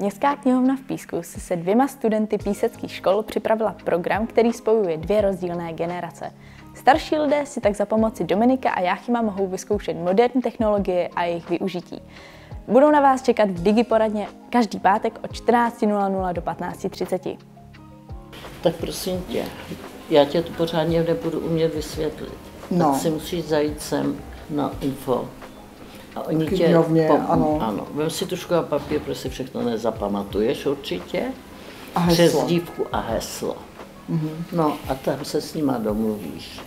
Městská knihovna v Písku si se 2 studenty píseckých škol připravila program, který spojuje 2 rozdílné generace. Starší lidé si tak za pomoci Dominika a Jáchyma mohou vyzkoušet moderní technologie a jejich využití. Budou na vás čekat v Digiporadně každý pátek od 14:00 do 15:30. Tak prosím tě, já tě to pořádně nebudu umět vysvětlit. No. Tak si musíš zajít sem na info. A oni knihovně, ano. Ano, vem si tužku a papír, protože si všechno nezapamatuješ určitě. A heslo. Přezdívku a heslo. No a tam se s nima domluvíš.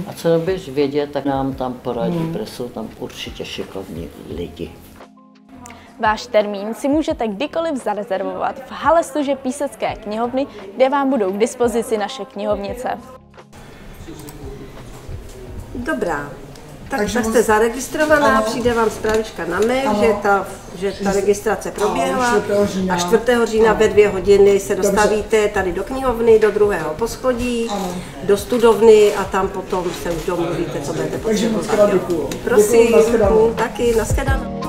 A co nebudeš vědět, tak nám tam poradí, protože jsou tam určitě šikovní lidi. Váš termín si můžete kdykoliv zarezervovat v hale služeb Písecké knihovny, kde vám budou k dispozici naše knihovnice. Dobrá. Tak jste zaregistrovaná, ano. Přijde vám zprávička na mail, že ta registrace proběhla a 4. října ve 2 hodiny se dostavíte tady do knihovny, do 2. poschodí, do studovny a tam potom se už domluvíte, co budete potřebovat. Takže moc krát děkuju. Prosím, taky, nashledanou.